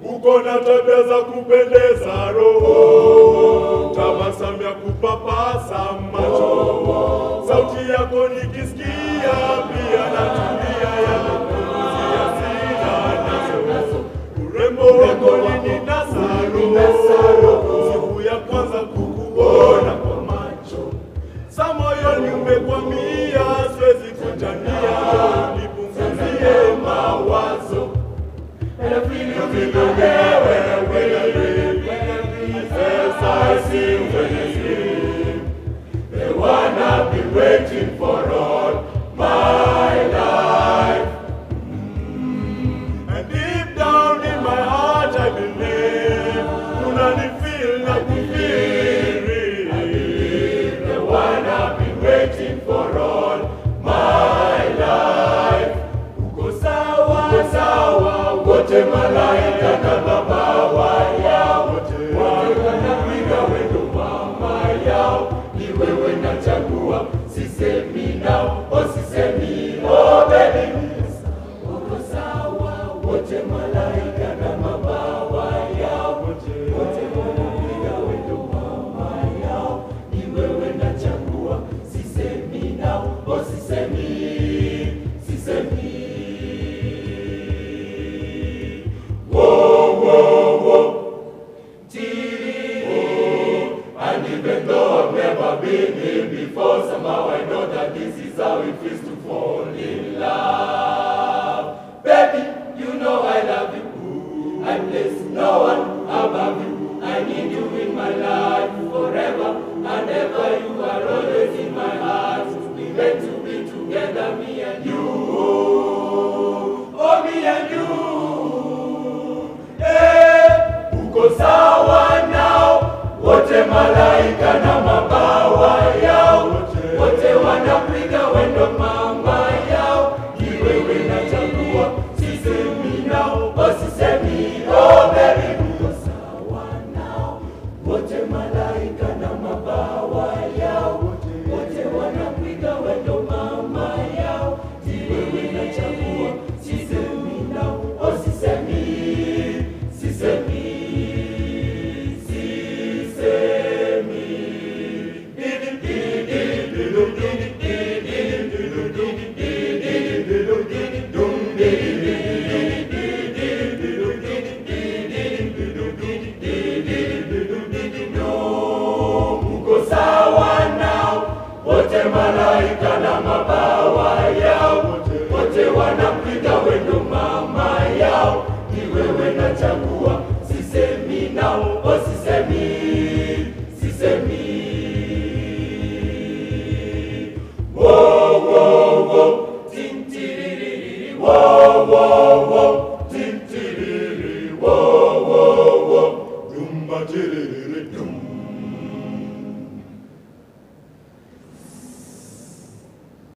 Uko na tabia za kupendeza roho, tabasamu ya kupapasa macho, sauti yako nikisikia pia natulia yanapumzia sina nazo, urembo wako lininasa roho, siku ya kwanza kukuona kwa macho, sa moyoni umekwamia, siwezi kutania, nipunguzie mawazo. And I feel you there when I breathe, as I sing, when I sleep, the one I've been waiting for all my life. And deep down in my heart I believe, unanifeel na kufiri, I believe the one I've been waiting for all my life. Uko sawa, sawa, wote malaika na mabawa yao, wote wanapiga wendo mama yao, ni wewe nachagua, sisemi nao, oh sisemi, oh baby. Uko sawa, wote malaika na mabawa yao, wote wanapiga wendo mama yao, ni wewe nachagua, sisemi nao, oh sisemi, sisemi. And even though I've never been here before, somehow I know that this is how it feels to fall in love. Baby, you know I love you. I place no one above you. I need you in my life forever and ever. You are always in my heart. We meant to be together, me and you. Oh, me and you. Hey, uko sawa now. Wote malaika na mabawa yao, wote wanapiga wendo mama yao, ni wewe nachagua, sisemi nao, oh sisemi, oh baby. Uko sawa nao, wote malaika na mabawa yao, wote wanapiga wendo mama yao, ni wewe nachagua, sisemi nao, oh sisemi, sisemi. Uko sawa nao, wote malaika na mabawa yao, wote wanapiga wendo mama yao, ni wewe nachagua, sisemi nao, oh sisemi, sisemi. Whoa, whoa, whoa, ting, tiriri, whoa, whoa, whoa.